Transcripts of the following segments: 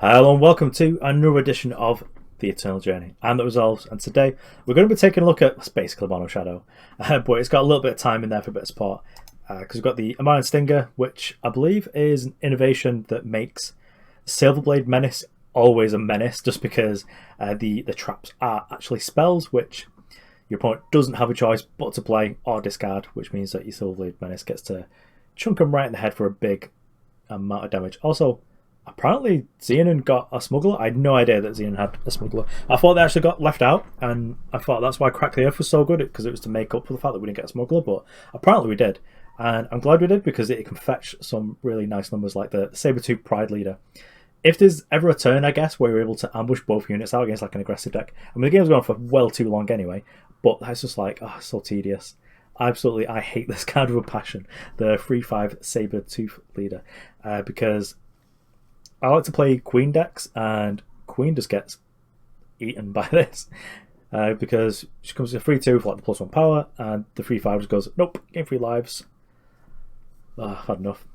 Hello and welcome to another edition of The Eternal Journey and the Resolves, and today we're going to be taking a look at basically Mono Shadow, but it's got a little bit of time in there for a bit of support because we've got the Amaran Stinger, which I believe is an innovation that makes Silverblade Menace always a menace, just because the traps are actually spells which your opponent doesn't have a choice but to play or discard, which means that your Silverblade Menace gets to chunk them right in the head for a big amount of damage. Also, apparently Xenan got a Smuggler. I had no idea that Xenan had a Smuggler. I thought they actually got left out, and I thought that's why Crack the Earth was so good, because it was to make up for the fact that we didn't get a Smuggler, but apparently we did. And I'm glad we did, because it can fetch some really nice numbers like the Saber-Tooth Prideleader. If there's ever a turn, I guess, where you're able to ambush both units out against like an aggressive deck. I mean, the game's gone for well too long anyway, but that's just like, oh, so tedious. Absolutely, I hate this card with a passion, the 3/5 Saber-Tooth Leader, because I like to play Queen decks, and Queen just gets eaten by this because she comes to 3/2 for like the +1 power, and the 3/5 just goes, nope, gain 3 lives. I've had enough.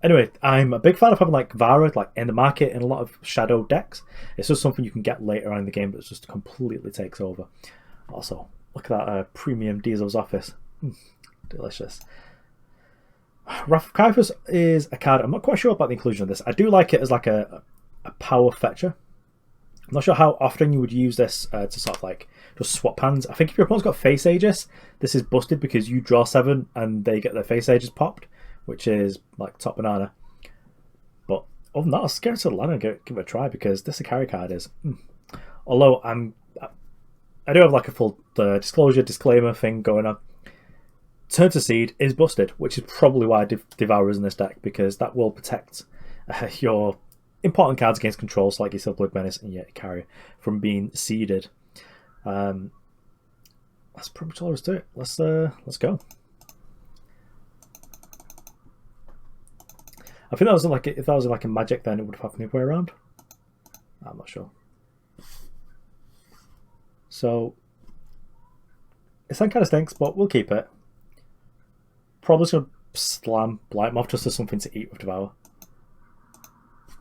Anyway, I'm a big fan of having like Vara like in the market in a lot of Shadow decks. It's just something you can get later on in the game that just completely takes over. Also, look at that premium Dizo's Office. Delicious. Wrath of Caiphus is a card. I'm not quite sure about the inclusion of this. I do like it as like a power fetcher. I'm not sure how often you would use this to sort of like just swap hands. I think if your opponent's got Face Aegis, this is busted because you draw 7 and they get their Face Aegis popped, which is like top banana. But other than that, I'll scare it to the land and give it a try, because this Icaria card is. Although I do have like a full disclosure disclaimer thing going on. Turn to Seed is busted, which is probably why Devour is in this deck, because that will protect your important cards against controls like your Silverblade Menace and your Icaria from being seeded. That's pretty much all there is to it. Let's go. I think that was like, if that was like a Magic, then it would have happened the other way around. I'm not sure. So it's that kind of stinks, but we'll keep it. Probably going to slam Blightmoth just as something to eat with Devour.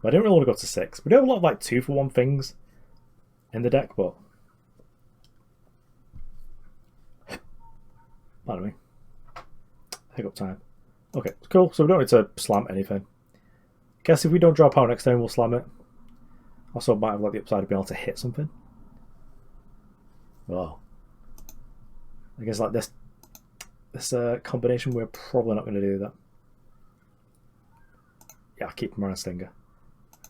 But I don't really want to go to 6. We do have a lot of like 2-for-1 things in the deck, but pardon me. Hiccup time. Okay, cool. So we don't need to slam anything. Guess if we don't draw power next turn, we'll slam it. Also, might have like the upside of being able to hit something. Oh, I guess like this combination, we're probably not going to do that. Yeah, I'll keep Amaran Stinger.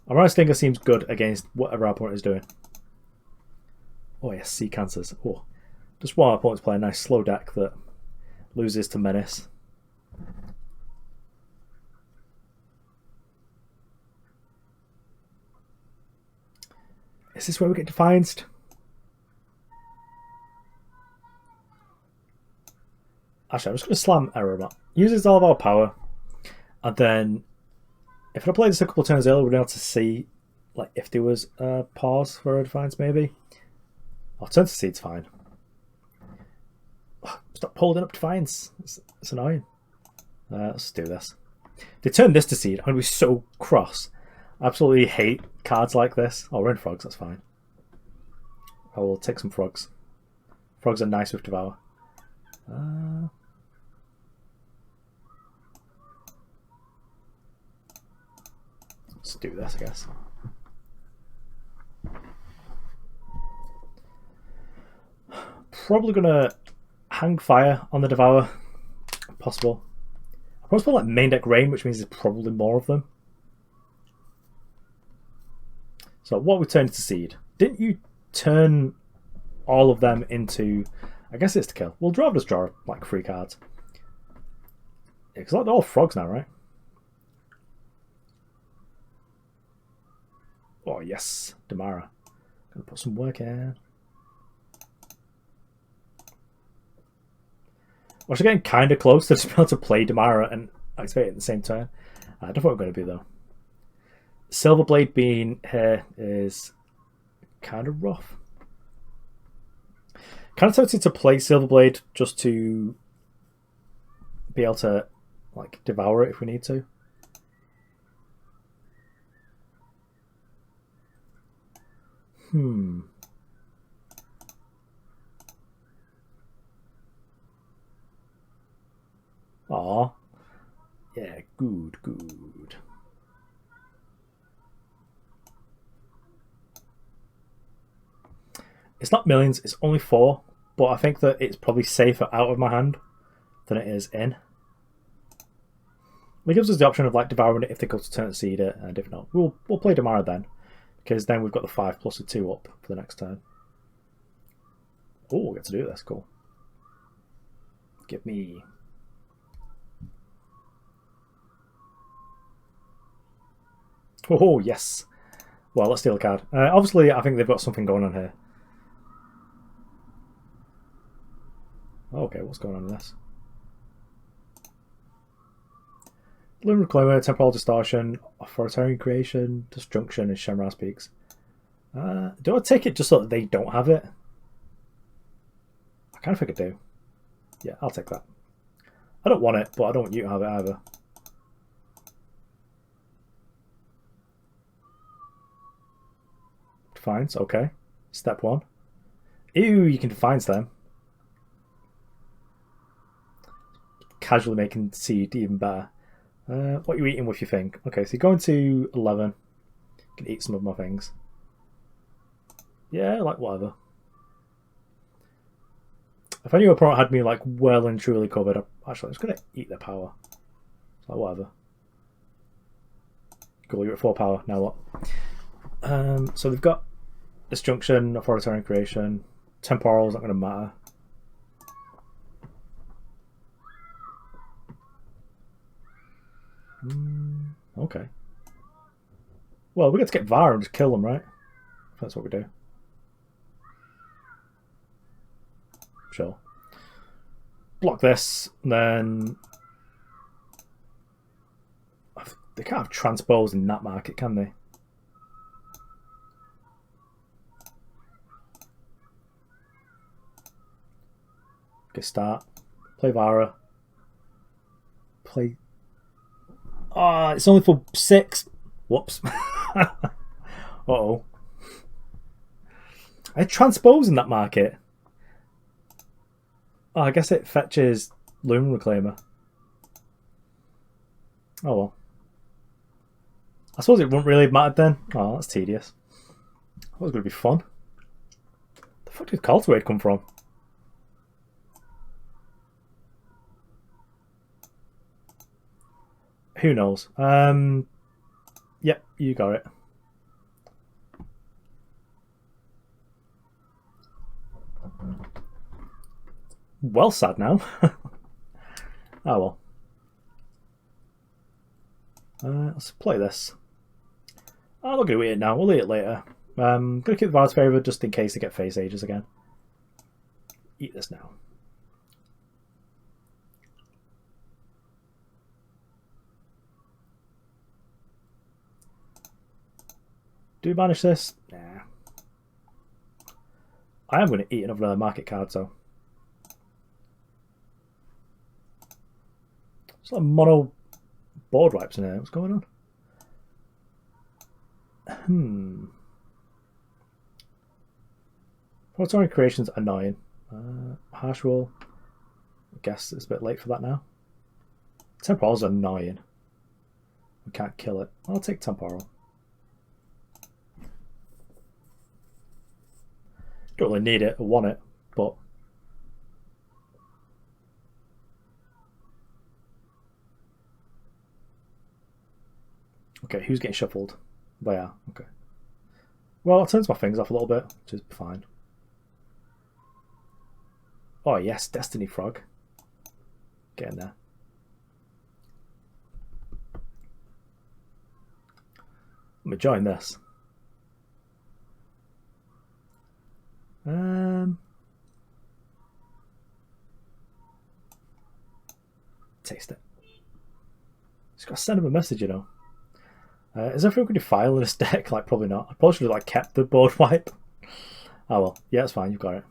Amaran Stinger seems good against whatever our opponent is doing. Oh yes, Sea Cancers. Oh, just while our opponent's playing a nice slow deck that loses to Menace. Is this where we get Defianced? Actually, I'm just going to slam Eremot. Uses all of our power, and then if I played this a couple of turns earlier, we'd be able to see like if there was a pause for a Defiance, maybe. Oh, Turn to Seed's fine. Stop holding up Defiance. It's annoying. Let's do this. If they turn this to Seed, I'm going to be so cross. I absolutely hate cards like this. Oh, we're in Frogs, that's fine. I will take some Frogs. Frogs are nice with Devour. Let's do this, I guess. Probably gonna hang fire on the Devour, if possible. I'm probably put like main deck rain, which means there's probably more of them. So what we turned to Seed? Didn't you turn all of them into? I guess it's to kill. We'll just draw like 3 cards. Yeah, because like they're all Frogs now, right? Oh yes, Damara. Gonna put some work in. We're actually getting kind of close to just being able to play Damara and activate it at the same turn. I don't know what we're going to be though. Silverblade being here is kind of rough. Kind of tempted to play Silverblade just to be able to like devour it if we need to. Aw. Yeah, good, good. It's not millions, it's only 4, but I think that it's probably safer out of my hand than it is in. It gives us the option of like devouring it if they go to turn to seed it, and if not, we'll play Damara then, because then we've got the 5 plus a 2 up for the next turn. Oh, we get to do this, cool. Give me. Oh yes. Well, let's steal a card. Obviously, I think they've got something going on here. Okay, what's going on in this? Lunar Reclaimer, Temporal Distortion, Authoritarian Creation, Disjunction, and Shamraz Peaks. Do I take it just so that they don't have it? I kind of think I do. Yeah, I'll take that. I don't want it, but I don't want you to have it either. Defines, okay. Step 1. Ew, you can defines them. Casually making seed even better. What are you eating with your thing? Okay, so you're going to 11. You can eat some of my things. Yeah, like whatever. If any opponent had me like well and truly covered, actually I'm just going to eat their power. So whatever. Cool, you're at 4 power. Now what? So they've got Disjunction, Authoritarian Creation. Temporal's not going to matter. Okay. Well, we get to get Vara and just kill them, right? That's what we do. Sure. Block this, and then they can't have transpose in that market, can they? Okay, start. Play Vara. Play. Ah, it's only for 6. Whoops. Uh-oh. I had transpose in that market. Oh, I guess it fetches Lunar Reclaimer. Oh well. I suppose it wouldn't really have mattered then. Oh, that's tedious. That was going to be fun. The fuck did Cultivate come from? Who knows? Yep, you got it. Well sad now. Oh well. Let's play this. I'm not going to eat it now. We'll eat it later. I'm going to keep the Vara's Favour just in case they get Face Ages again. Eat this now. Do we banish this? Nah. I am going to eat another market card, so. It's like mono board wipes in here. What's going on? Authoritarian Creation's annoying. Harsh Roll. I guess it's a bit late for that now. Temporal's annoying. We can't kill it. I'll take Temporal. Don't really need it or want it, but okay, who's getting shuffled? They are. Okay. Well, it turns my things off a little bit, which is fine. Oh yes, Destiny Frog. Get in there. Let me join this. Taste it. Just gotta send him a message, you know. Is everyone going to Defile in this deck? Like, probably not. I probably should have like kept the board wipe. Oh well, yeah, it's fine. You've got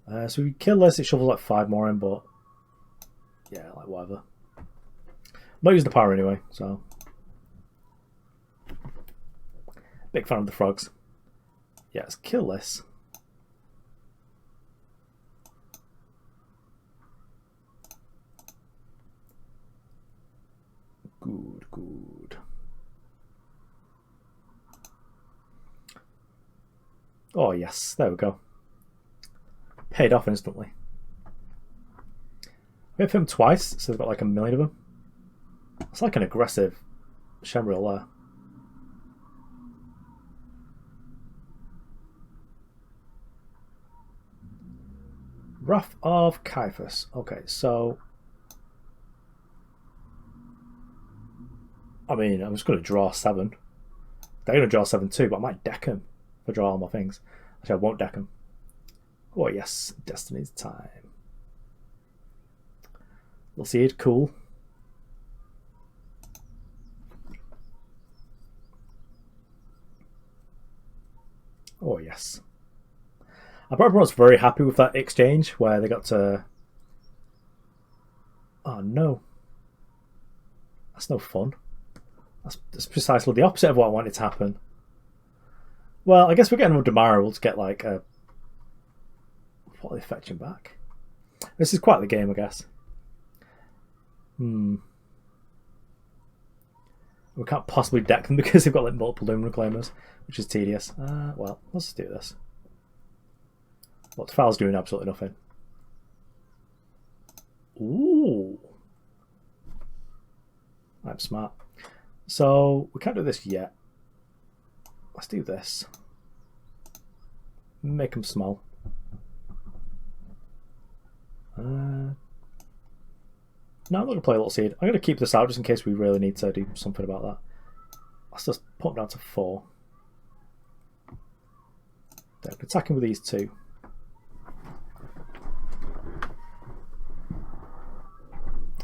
it. So we kill this. It shovels like 5 more in, but yeah, like whatever. I'm not using the power anyway, so big fan of the frogs. Yeah, let's kill this. Good, good. Oh yes, there we go. Paid off instantly. We hit him twice, so they've got like a million of them. It's like an aggressive Shemriel there. Wrath of Caiphus. Okay, so I mean, I'm just going to draw 7. They're going to draw 7 too, but I might deck him if I draw all my things. Actually, I won't deck him. Oh yes, Destiny's time. We'll see it. Cool. Oh yes. I bet everyone's very happy with that exchange where they got to... Oh no. That's no fun. That's precisely the opposite of what I wanted to happen. Well, I guess we're getting with Damara. We'll just get like a... What are they fetching back? This is quite the game, I guess. We can't possibly deck them because they've got like multiple Doom Reclaimers, which is tedious. Well, let's do this. What Defile's doing absolutely nothing. Ooh. I'm smart. So, we can't do this yet. Let's do this. Make them small. No, I'm not going to play a little seed. I'm going to keep this out just in case we really need to do something about that. Let's just put them down to 4. They're attacking with these 2.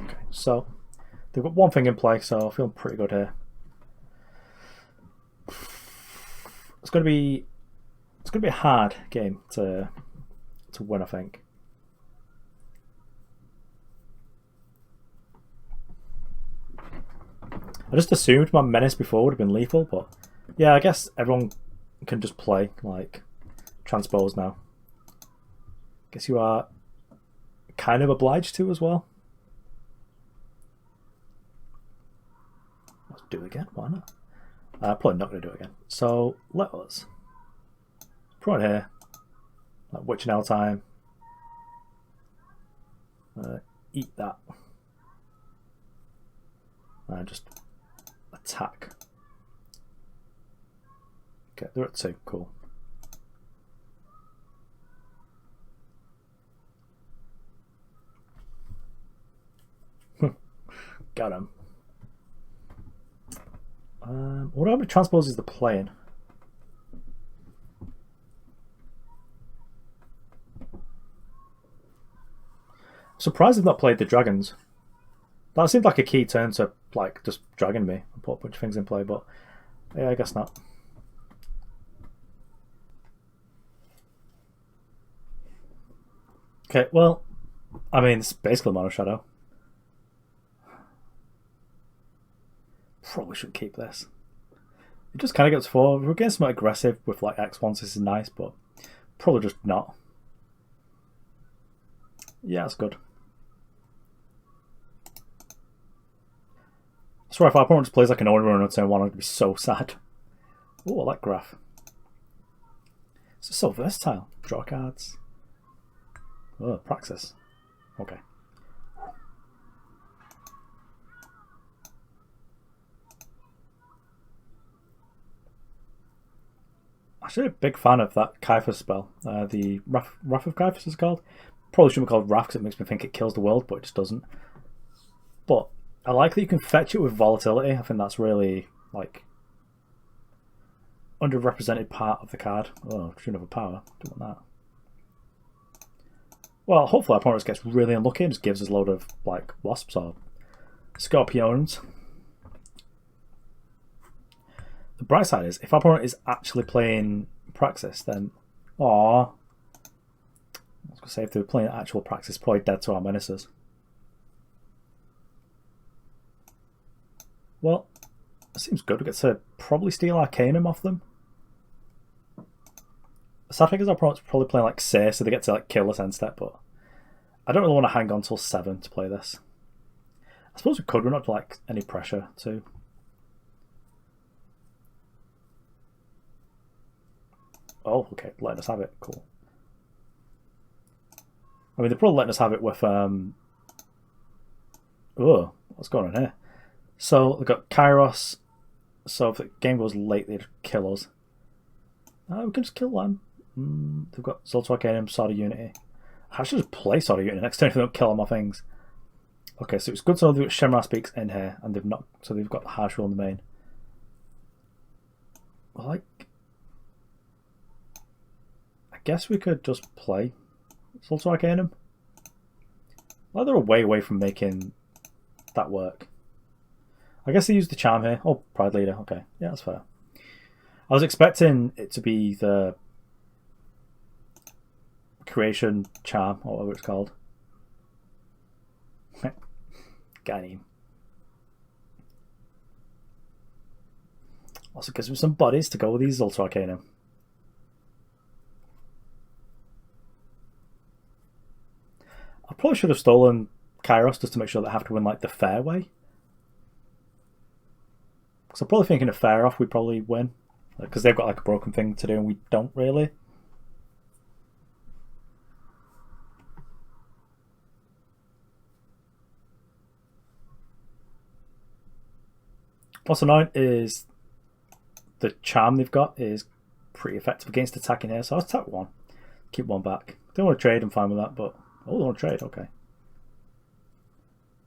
Okay, so they've got one thing in play, so I'm feeling pretty good here. It's going to be a hard game to win, I think. I just assumed my Menace before would have been lethal, but yeah, I guess everyone can just play like Transpose now. Guess you are kind of obliged to as well. Let's do it again, why not? Probably not going to do it again. So let us put it here, like Witch Now time. Eat that. And just attack. Okay, they're at 2. Cool. Got him. What how many transposes they're playing? I'm surprised they've not played the dragons. That seemed like a key turn to like just dragging me and put a bunch of things in play, but yeah, I guess not. Okay, well, I mean, it's basically Mono Shadow. Probably should keep this. It just kind of gets 4. We're getting something aggressive with like X1s. This is nice, but probably just not. Yeah, that's good. Sorry, if our opponent just plays like an order runner on turn 1, I'd be so sad. Oh, I like Graph. This is so versatile. Draw cards. Oh, Praxis. Okay. Actually, a big fan of that Caiphus spell. The Wrath of Caiphus is called. Probably shouldn't be called Wrath because it makes me think it kills the world, but it just doesn't. But I like that you can fetch it with volatility. I think that's really like underrepresented part of the card. Oh, shouldn't have a power. Don't want that. Well, hopefully our opponent gets really unlucky and just gives us a load of like wasps or scorpions. The bright side is, if our opponent is actually playing Praxis, then I was gonna say if they were playing actual Praxis, probably dead to our Menaces. Well, it seems good. We get to probably steal Arcanum off them. Sad thing is our opponent's probably playing like Say, so they get to like kill us end step, but I don't really want to hang on till 7 to play this. I suppose we could, we're not like any pressure to. Oh, okay, letting us have it, cool. I mean, they're probably letting us have it with, oh, what's going on here? So, they've got Kairos, so if the game goes late, they'd kill us. We can just kill them. They've got Zoltar Arcanum, Sword of Unity. I should just play Sword of Unity next turn if they don't kill all my things. Okay, so it's good to know they've got Shemra Speaks in here, and they've not, so they've got Harsh Rule in the main. Well, like, I guess we could just play Zoltar Arcanum. Well, they're way away from making that work. I guess they used the charm here. Oh, Prideleader. Okay, yeah, that's fair. I was expecting it to be the creation charm, or whatever it's called. Got him. Also gives me some bodies to go with these Zoltar Arcanum. I probably should have stolen Kairos just to make sure they have to win like the fair way. Because I'm probably thinking if fair off we probably win. Because they've got like a broken thing to do and we don't really. What's annoying is the charm they've got is pretty effective against attacking here, so I'll attack 1. Keep 1 back. Don't want to trade, I'm fine with that, but... Oh, they want to trade, okay.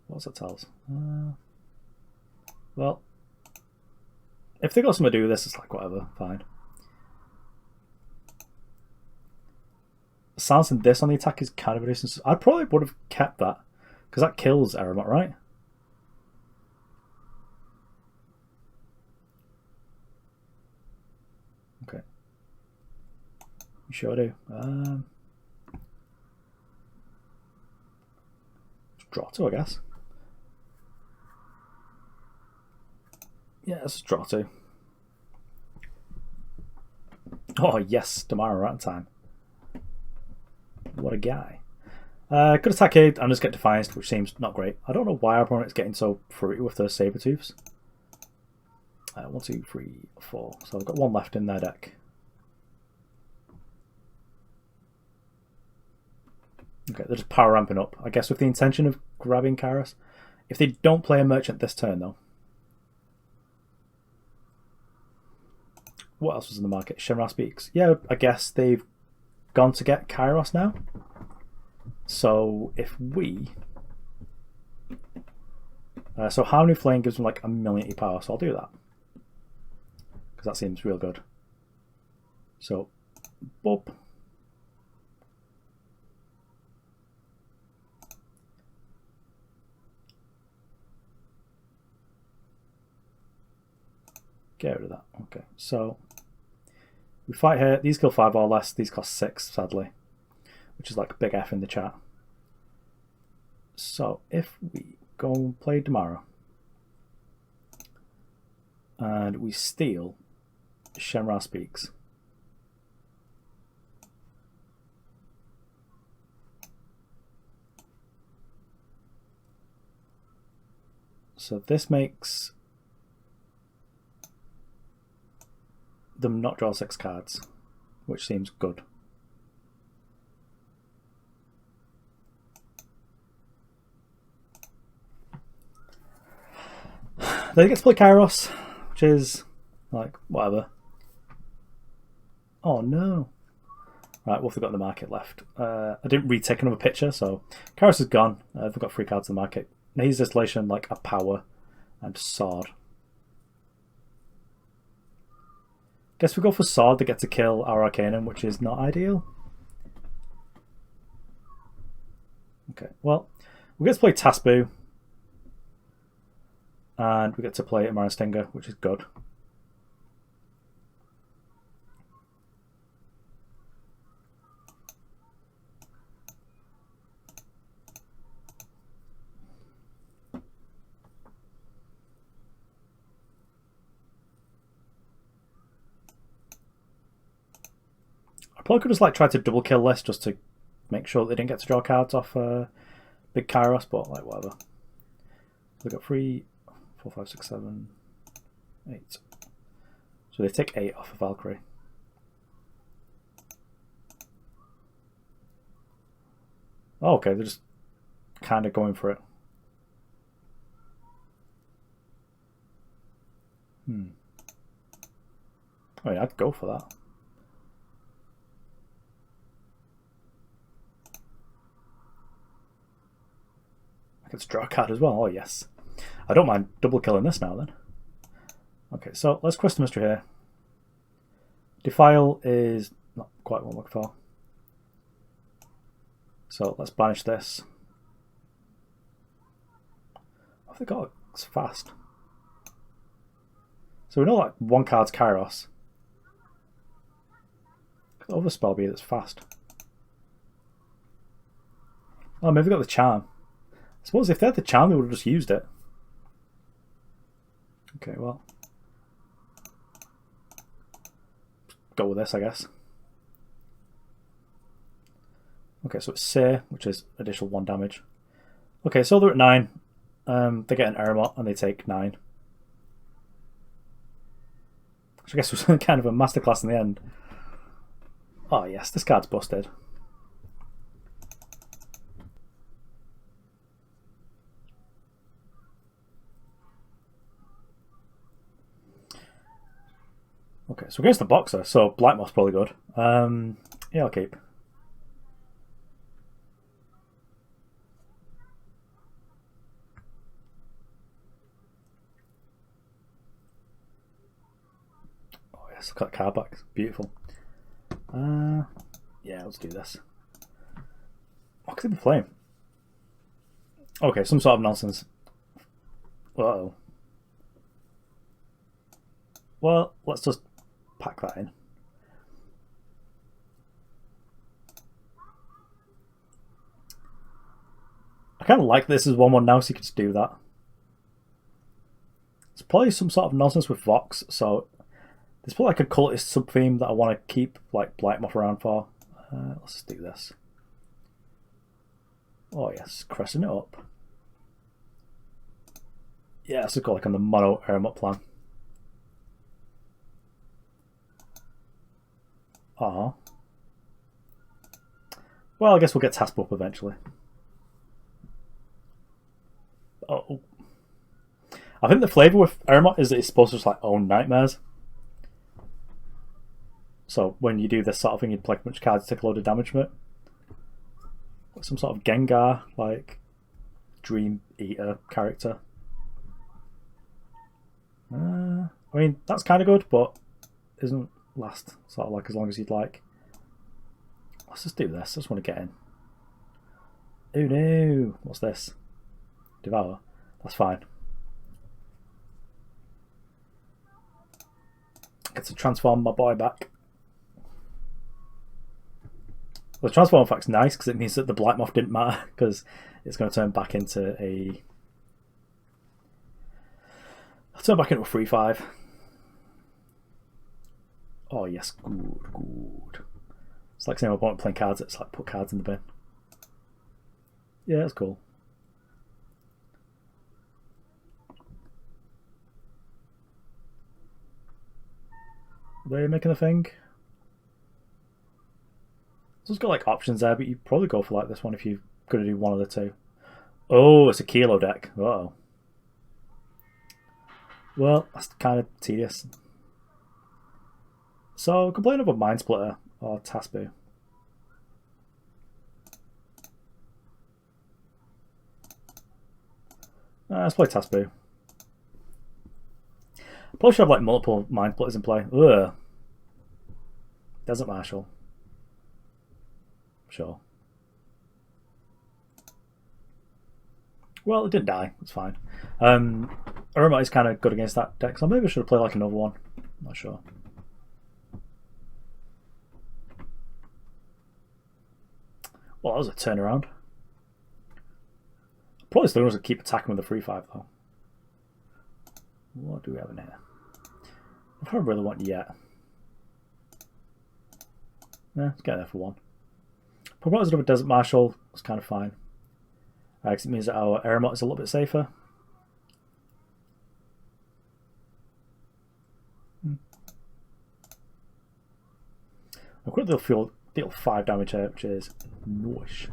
What's that tell us? Well, if they got something to do with this, it's like whatever, fine. Silencing this on the attack is kind of a nuisance. I probably would have kept that, because that kills Eremot, right? Okay. You sure do. Draw 2, I guess. Yeah, let's draw 2. Oh, yes, Damara right on time. What a guy. Could attack it and just get Defiance, which seems not great. I don't know why our opponent's getting so fruity with their Saber-Tooths. 1, 2, 3, 4. So I've got 1 left in their deck. Okay, they're just power ramping up. I guess with the intention of grabbing Kairos. If they don't play a merchant this turn, though. What else was in the market? Shemra Speaks. Yeah, I guess they've gone to get Kairos now. So if we... so Harmony Flame gives them like 1,000,000 power, so I'll do that. Because that seems real good. So, boop. Get rid of that. Okay, so we fight here. These kill 5 or less. These cost 6, sadly, which is like a big F in the chat. So if we go and play Damara and we steal Shemra Speaks, so this makes them not draw 6 cards, which seems good. Then he gets to play Kairos, which is like whatever. Oh no. Right, what have we got in the market left? I didn't retake another picture, so Kairos is gone. They've got 3 cards in the market. Needs Distillation, like a power and sword. Guess we go for sword to get to kill our Arcanum, which is not ideal. Okay, well, we get to play Tasbu. And we get to play Amaran Stinger, which is good. Probably could just like try to double kill this just to make sure they didn't get to draw cards off big Kairos, but like whatever. They got 3, 4, 5, 6, 7, 8. So they take 8 off of Valkyrie. Oh, okay, they're just kind of going for it. I mean, I'd go for that. I could draw a card as well. Oh, yes. I don't mind double killing this now, then. Okay, so let's quest the mystery here. Defile is not quite what I'm looking for. So let's banish this. Oh, they got it's fast. So we know like one card's Kairos. The other spell be that's fast. Oh, maybe they got the charm. I suppose if they had the charm, they would have just used it. Okay, well. Go with this, I guess. Okay, so it's Say, which is additional 1 damage. Okay, so they're at 9. They get an Eremot and they take 9. Which I guess was kind of a masterclass in the end. Oh yes, this card's busted. Okay, so against the Boxer, so Blightmoth's probably good. Yeah, I'll keep. Oh yes, look at that card back. It's beautiful. Yeah, let's do this. What could they be playing? Okay, some sort of nonsense. Uh-oh. Well, let's just pack that in. I kind of like this as 1/1 now, so you can just do that. It's probably some sort of nonsense with Vox, so there's probably like a cultist sub-theme that I want to keep like Blightmoth around for. Let's just do this. Oh yes, cresting it up. Yeah, let's go like on the mono Eremot plan. Well, I guess we'll get Tasbu up eventually. Oh. I think the flavour with Eremot is that it's supposed to just like own nightmares. So when you do this sort of thing, you play a bunch of cards, take a load of damage from it. Like some sort of Gengar, like Dream Eater character. I mean, that's kind of good, but isn't last sort of like as long as you'd like. Let's just do this. I just want to get in. Oh no! What's this? Devour. That's fine. Get to transform my boy back. The transform effect's nice because it means that the Blightmoth didn't matter because it's going to turn back into a. I'll turn back into a 3/5. Oh yes, good. It's like saying my opponent playing cards. It's like put cards in the bin. Yeah, that's cool. Are they making a thing? So it's got like options there, but you probably go for like this one if you're going to do one of the two. Oh, it's a Kilo deck. Uh-oh. Well, that's kind of tedious. So, complain about Mindsplinter or Tasbu. Let's play Tasbu. Probably should have like multiple Mindsplitters in play. Ugh. Desert Marshal. Sure. Well, it didn't die. It's fine. Eremot is kind of good against that deck, so maybe I should have played like another one. I'm not sure. Well, that was a turnaround. Probably still going to keep attacking with the 3/5 though. What do we have in here? I don't really want yet. Let's get there for 1. Probably another Desert Marshal. It's kind of fine. Because it means that our Eremot is a little bit safer. I've got the deal 5 damage here, which is nice.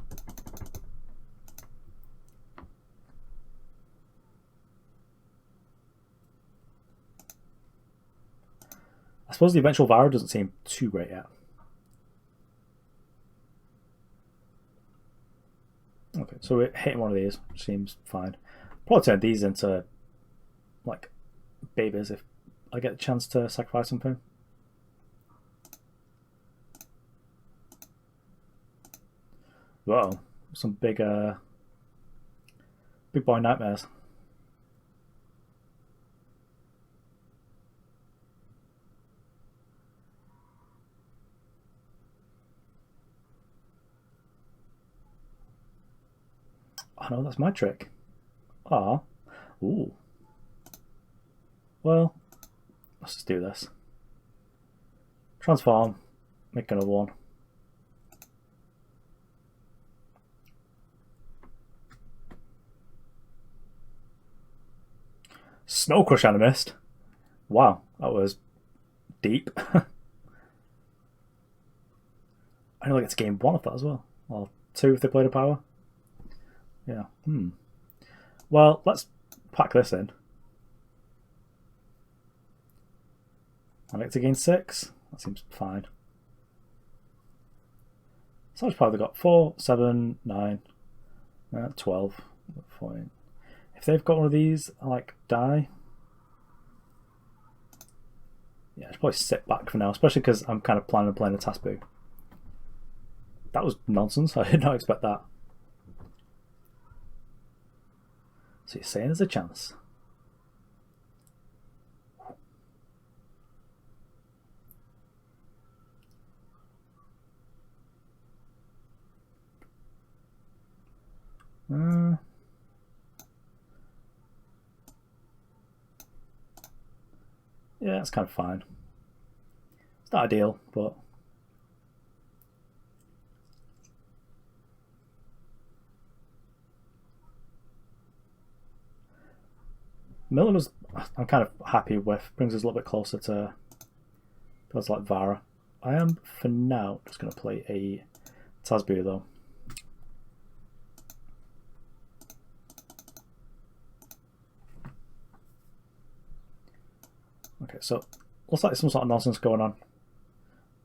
I suppose the eventual Vara doesn't seem too great yet. Okay, so we're hitting one of these, which seems fine. Probably turn these into like babies if I get the chance to sacrifice something. Whoa, some big boy nightmares. Oh no, that's my trick. Ah, ooh. Well, let's just do this. Transform, make another one. Snow Crush Animist. Wow, that was deep. I only get to game 1 of that as well. Or 2 if they played a power. Yeah. Well, let's pack this in. I get to gain 6. That seems fine. So I've probably got 4, 7, 9, 12, 14. If they've got one of these, I like die. Yeah, I should probably sit back for now, especially because I'm kind of planning on playing a Tasbu. That was nonsense. I did not expect that. So you're saying there's a chance? Yeah, it's kind of fine. It's not ideal, but Miller's I'm kind of happy with. Brings us a little bit closer to those like Vara. I am for now just going to play a Tasbu though. Okay, so looks like some sort of nonsense going on.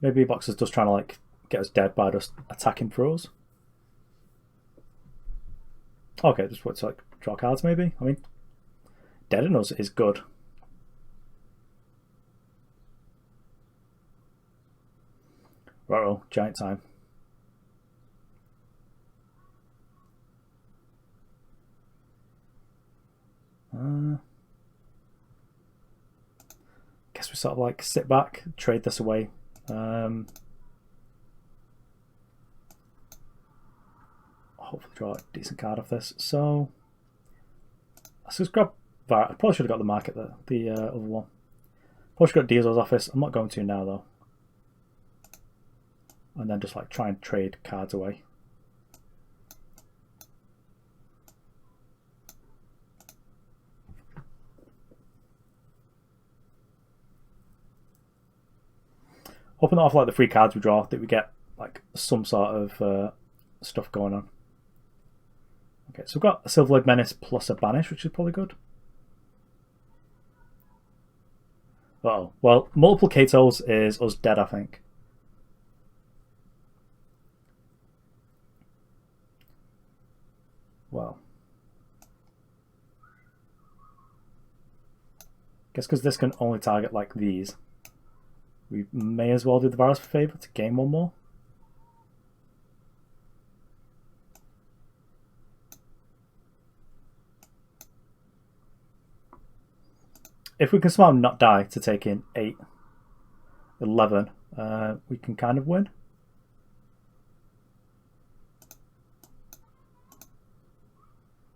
Maybe Boxer's just trying to like get us dead by just attacking throws. Okay, just want to like draw cards maybe. I mean, deading us is good. Right-oh, giant time. Guess we sort of like sit back, trade this away. Hopefully draw a decent card off this. So let's just grab Vara. I probably should have got the market the other one. Probably should have got Dizo's office. I'm not going to now though. And then just like try and trade cards away. Hoping that off like the free cards we draw that we get like some sort of stuff going on. Okay, so we've got a Silverblade Menace plus a Banish, which is probably good. Uh-oh. Well, multiple Katos is us dead, I think. Well. Guess because this can only target like these. We may as well do the Varas for favour to gain one more. If we can somehow not die to take in 8, 11, we can kind of win.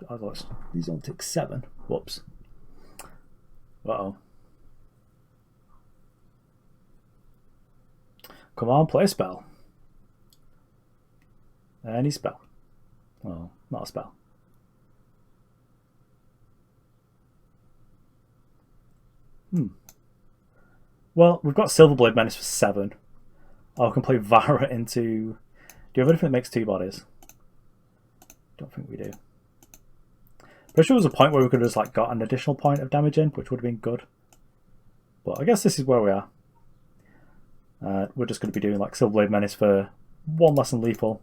Otherwise, these only take 7. Whoops. Uh-oh. Come on, play a spell. Any spell. Oh, not a spell. Well, we've got Silverblade Menace for 7. I can play Vara into... Do you have anything that makes 2 bodies? Don't think we do. Pretty sure there was a point where we could have just like got an additional point of damage in, which would have been good. But I guess this is where we are. We're just going to be doing like Silverblade Menace for 1 less than lethal.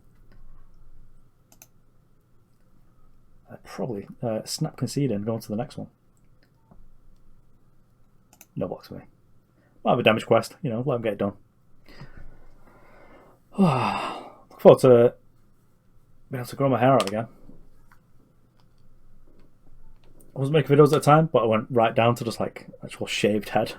Probably snap concede and go on to the next one. No blocks for me. Might have a damage quest, you know, let him get it done. Look forward to being able to grow my hair out again. I was making videos at the time, but I went right down to just like actual shaved head.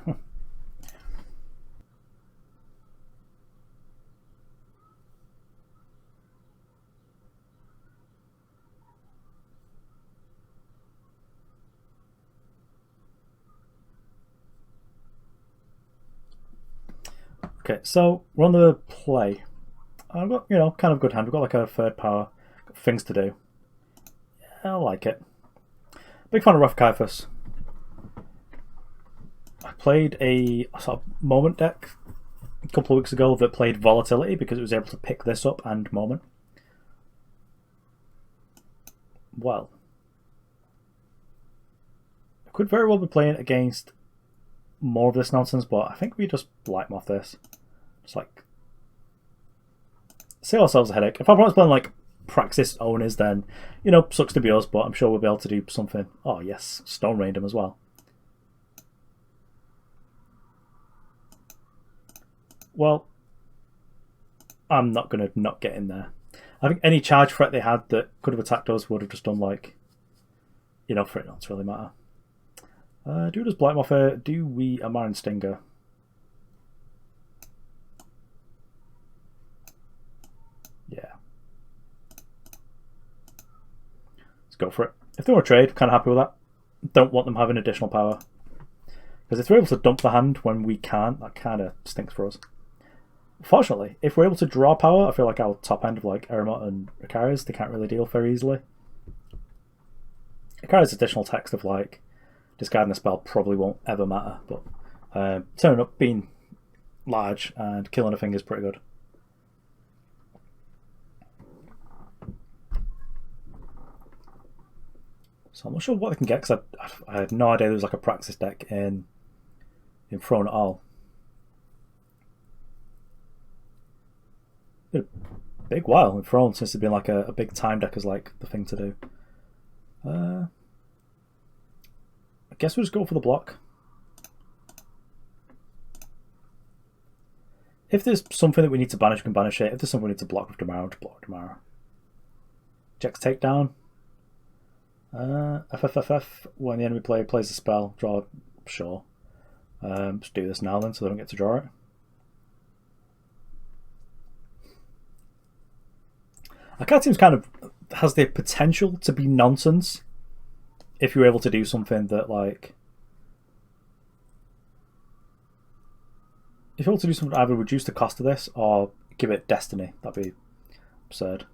Okay, so we're on the play. I've got, you know, kind of good hand. We've got like a third power, got things to do. Yeah, I like it. Big fan of Rough Caiphus. I played a sort of moment deck a couple of weeks ago that played Volatility because it was able to pick this up and moment. Well, I could very well be playing against more of this nonsense, but I think we just Blightmoth this. Just like save ourselves a headache. If our opponent's playing like Praxis owners, then you know, sucks to be us, but I'm sure we'll be able to do something. Oh yes, Stone Rained him as well. Well, I'm not gonna not get in there. I think any charge threat they had that could have attacked us would have just done like, you know, for it not to really matter. Do does Blightmoth here? Do we Amaran Stinger? Yeah. Let's go for it. If they want to trade, kind of happy with that. Don't want them having additional power. Because if they're able to dump the hand when we can't, that kind of stinks for us. Fortunately, if we're able to draw power, I feel like our top end of like Eremot and Icaria's, they can't really deal very easily. Icaria's additional text of like discarding a spell probably won't ever matter, but turning up, being large, and killing a thing is pretty good. So I'm not sure what they can get because I had no idea there was like a Praxis deck in Throne at all. Been a big while in Throne since there's been like a big time deck as like the thing to do. I guess we'll just go for the block. If there's something that we need to banish, we can banish it. If there's something we need to block with Damara, just block with Damara. Jack's takedown. FFFF, when the enemy player plays a spell, draw, sure. Let's do this now then so they don't get to draw it. Our card team's kind of has the potential to be nonsense if you're able to do something that like... If you're able to do something to either reduce the cost of this or give it Destiny, that'd be absurd.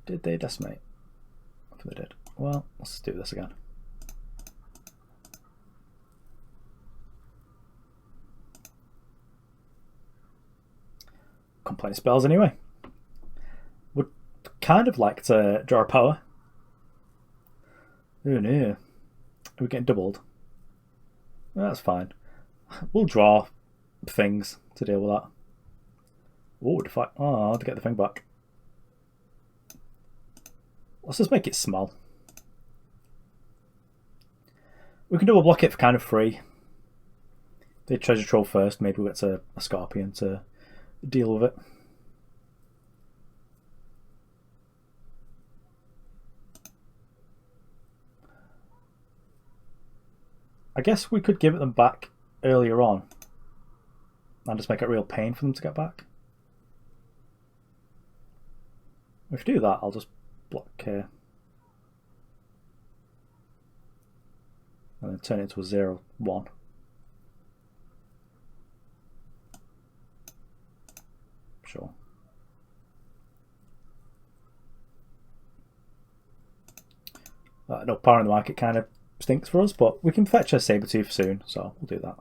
Did they decimate? I think they did. Well, let's do this again. Can't play any spells anyway. Would kind of like to draw a power. Oh no. Are we getting doubled? That's fine. We'll draw things to deal with that. Oh, Defile. Oh, to get the thing back. Let's just make it small. We can double block it for kind of free. They treasure trove first, maybe we'll get to a Scorpion to deal with it. I guess we could give it them back earlier on and just make it a real pain for them to get back. If we do that, I'll just block here and then turn it into a 0-1. Sure. No power in the market kind of stinks for us, but we can fetch a Saber-Tooth soon, so we'll do that.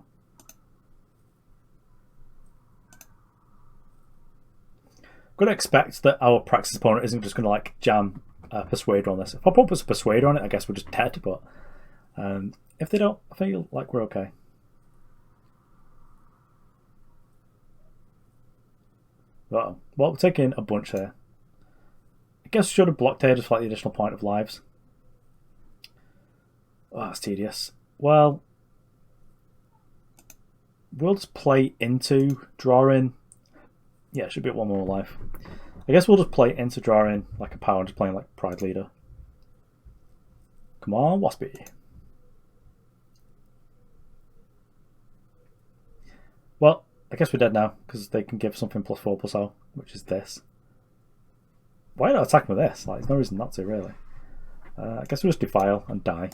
I'm going to expect that our Praxis opponent isn't just going to like jam Persuader on this. If our opponent puts a Persuader on it, I guess we're just dead, but if they don't, I feel like we're okay. Uh-oh. Well, we're taking a bunch here. I guess we should have blocked here just for like the additional point of lives. Oh, that's tedious. Well, we'll just play into drawing. Yeah, it should be at one more life. I guess we'll just play into drawing like a power and just playing like Prideleader. Come on, Waspy. Well, I guess we're dead now because they can give something +4/+0, which is this. Why not attack with this? Like, there's no reason not to, really. I guess we'll just Defile and die.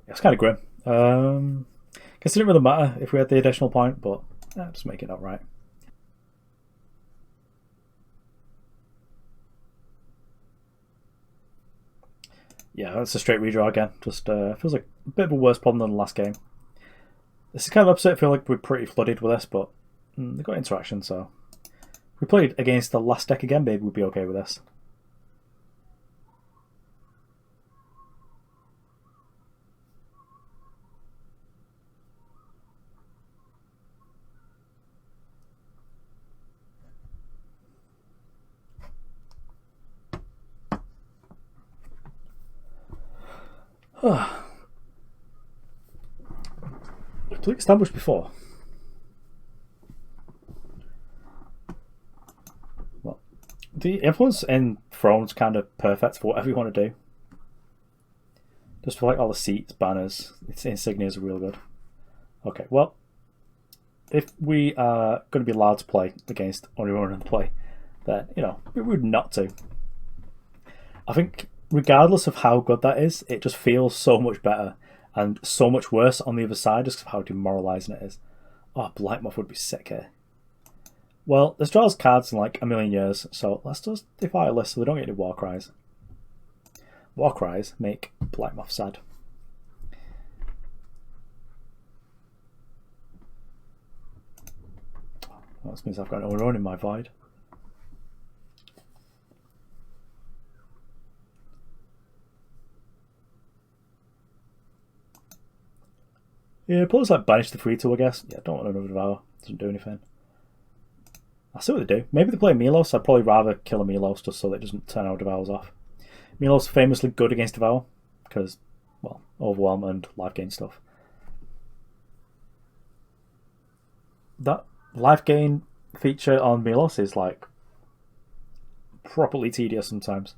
Yeah, it's kind of grim. Guess it didn't really matter if we had the additional point, but just make it not right. Yeah, that's a straight redraw again. Just feels like a bit of a worse problem than the last game. This is kind of upset. I feel like we're pretty flooded with this, but they've got interaction, so if we played against the last deck again, maybe we'd be okay with this. Completely established before. Well, the influence in Throne's kind of perfect for whatever you want to do. Just for like all the seats, banners, its insignias are real good. Okay, well, if we are going to be allowed to play against only one in the play, then we would not to. I think regardless of how good that is, it just feels so much better and so much worse on the other side just of how demoralising it is. Oh, Blightmoth would be sick here. Well, this draws cards in like a million years, so let's just Defile this so they don't get any War Cries. War Cries make Blightmoth sad. Well, this means I've got no run in my void. Yeah, plus like Banish the 3/2, I guess. Yeah, don't want another Devour. Doesn't do anything. I see what they do. Maybe they play Milos. I'd probably rather kill a Milos just so that it doesn't turn our Devours off. Milos famously good against Devour because, well, overwhelm and life gain stuff. That life gain feature on Milos is like properly tedious sometimes.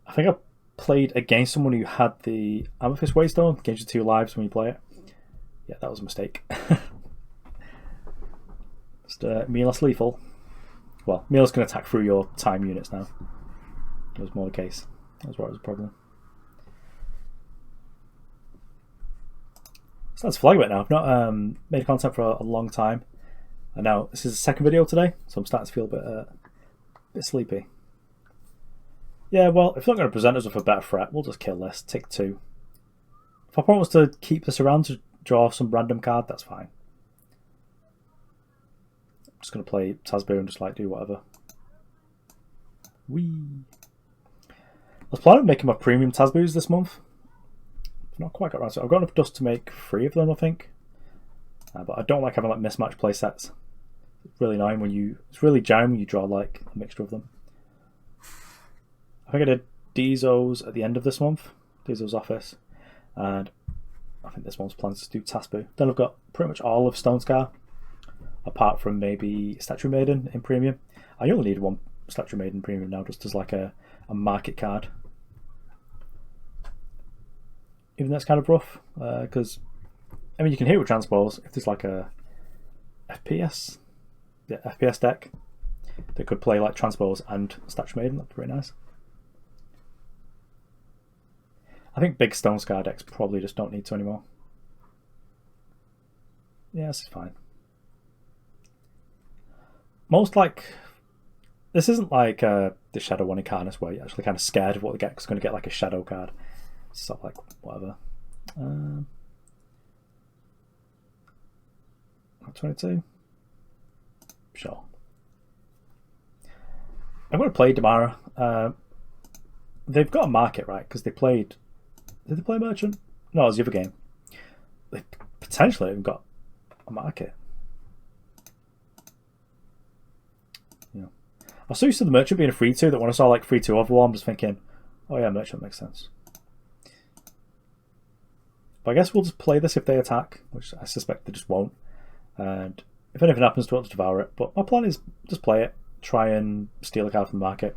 I think I played against someone who had the Amethyst Waystone, gives you 2 lives when you play it. Yeah, that was a mistake. Just Milos lethal. Well, Milos can attack through your time units now. That was more the case. That's why it was a problem. So that's flag it now. I've not made content for a long time. And now this is the second video today, so I'm starting to feel a bit sleepy. Yeah, well, if they're not going to present us with a better threat, we'll just kill this. Take 2. If our opponent wants to keep this around to draw some random card, that's fine. I'm just going to play Tasbu and just like do whatever. Whee! I was planning on making my premium Tasbus this month. I've not quite got around to it. I've got enough dust to make 3 of them, I think. But I don't like having like mismatched play sets. It's really annoying when it's really jarring when you draw like a mixture of them. I think I did Dizo's at the end of this month, Dizo's office, and I think this one's plans to do Tasbu. Then I've got pretty much all of Stonescar, apart from maybe Statue Maiden in Premium. I only need 1 Statue Maiden Premium now, just as like a market card. Even that's kind of rough, because I mean you can hit with Transpose if there's like a FPS deck that could play like Transpose and Statue Maiden. That's pretty nice. I think big Stonescar decks probably just don't need to anymore. Yeah, this is fine. Most like This isn't like the Shadow one in Carnus where you're actually kind of scared of what they get because they're going to get like a Shadow card. It's sort of like whatever. 22? Sure. I'm going to play Damara. They've got a market, right? Because they played... Did they play Merchant? No, it was the other game. They potentially have got a market. Yeah. I was so used to the Merchant being a 3-2 that when I saw like 3-2 Overwhelm, I was thinking, oh yeah, Merchant makes sense. But I guess we'll just play this if they attack, which I suspect they just won't. And if anything happens, we'll just devour it. But my plan is just play it, try and steal a card from the market.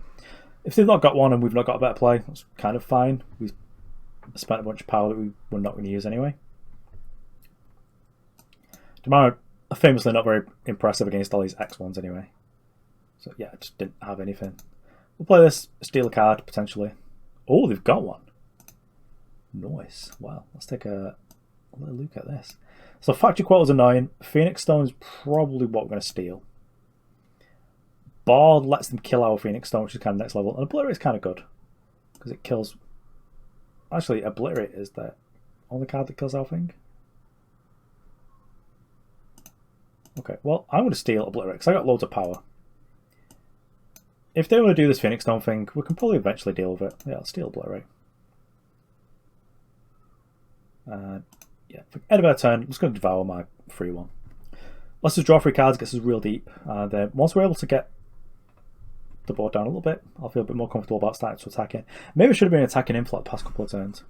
If they've not got one and we've not got a better play, that's kind of fine. We've spent a bunch of power that we were not going to use anyway. Damara are famously not very impressive against all these X1s anyway. So yeah, I just didn't have anything. We'll play this, steal a card, potentially. Oh, they've got one. Nice. Wow, let's take a little look at this. So Factory Quarter's annoying. Phoenix Stone's probably what we're going to steal. Board lets them kill our Phoenix Stone, which is kind of next level. And Obliterate is kind of good. Because it kills... Actually, Obliterate is the only card that kills our thing. Okay, well, I'm going to steal Obliterate because I got loads of power. If they want to do this Phoenix Stone thing, we can probably eventually deal with it. Yeah, I'll steal Obliterate. Yeah, for end of our turn, I'm just going to devour my free one. Let's just draw 3 cards, gets us real deep. And once we're able to get the board down a little bit, I'll feel a bit more comfortable about starting to attack it. Maybe I should have been attacking him for like the past couple of turns.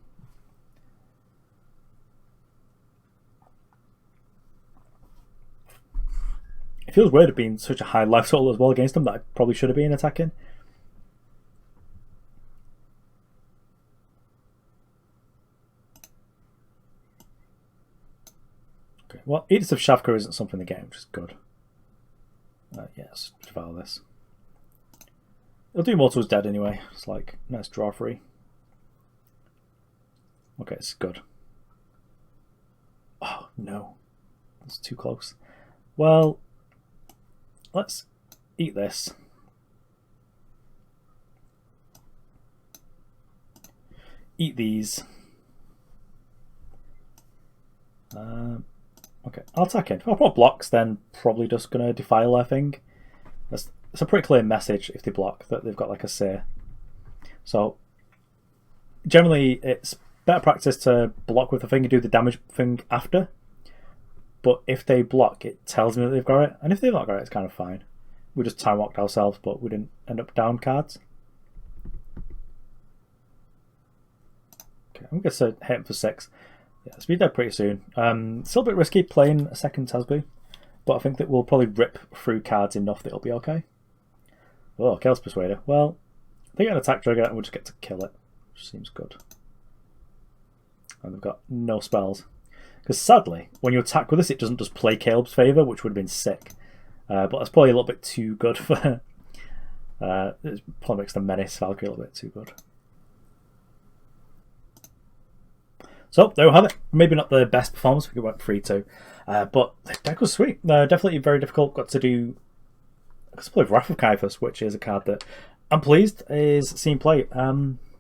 It feels weird being such a high life total as well against him that I probably should have been attacking. Okay, well, Edith of Shavka isn't something in the game, which is good. Yes, devour this. It'll do Mortal's dead anyway. It's like, nice draw free. Okay, it's good. Oh, no. That's too close. Well, let's eat this. Eat these. Okay, I'll attack it. If I put blocks, then probably just going to defile their thing. It's a pretty clear message if they block that they've got like a say. So generally it's better practice to block with the thing and do the damage thing after. But if they block, it tells me that they've got it. And if they've not got it, it's kind of fine. We just time walked ourselves, but we didn't end up down cards. Okay, I'm going to hit him for 6. Yeah, speed dead pretty soon. Still a bit risky playing a second Tasbu, but I think that we'll probably rip through cards enough that it'll be okay. Oh, Chaos Persuader. Well, they get an attack trigger and we'll just get to kill it, which seems good. And they've got no spells. Because sadly, when you attack with this, it doesn't just play Caleb's favour, which would have been sick. But that's probably a little bit too good for... it probably makes the Menace Valkyrie a little bit too good. So, there we have it. Maybe not the best performance, we went 3-2. But the deck was sweet. Definitely very difficult. Got to do... I guess I played Wrath of Caiphus, which is a card that I'm pleased is seen play.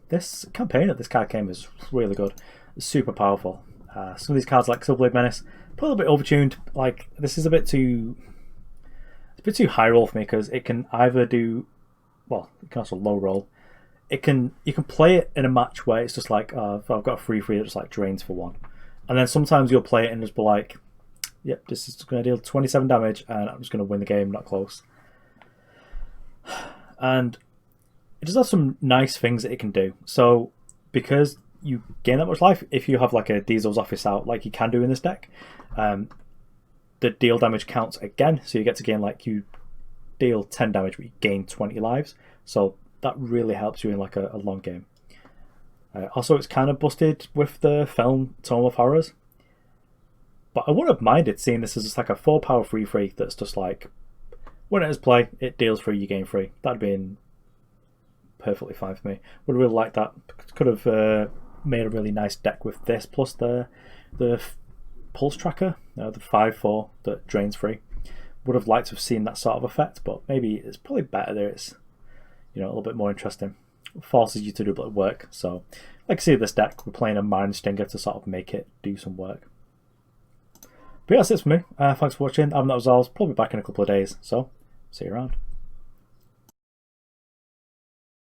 This campaign that this card came is really good. It's super powerful. Some of these cards like Silverblade Menace, probably a bit overtuned. Like, this is a bit too... It's a bit too high roll for me, because it can either do... Well, it can also low roll. You can play it in a match where it's just like, if I've got a 3-3 that just like drains for 1. And then sometimes you'll play it and just be like, yep, this is going to deal 27 damage and I'm just going to win the game, not close. And it does have some nice things that it can do. So, because you gain that much life, if you have like a Dizo's Office out, like you can do in this deck, the deal damage counts again. So you get to gain, like, you deal 10 damage, but you gain 20 lives. So that really helps you in like a long game. Also, it's kind of busted with the film Tome of Horrors. But I wouldn't have minded seeing this as just like a 4-power 3-3 that's just like, when it is play, it deals 3, you gain 3. That'd been perfectly fine for me. Would have really liked that. Could have made a really nice deck with this, plus the pulse tracker, the 5-4 that drains 3. would have liked to have seen that sort of effect, but maybe it's probably better that it's, you know, a little bit more interesting. It forces you to do a bit of work. So, like I see this deck, we're playing a Mind Stinger to sort of make it do some work. But yeah, that's it for me. Thanks for watching. That was all. Probably back in a couple of days, so see you around.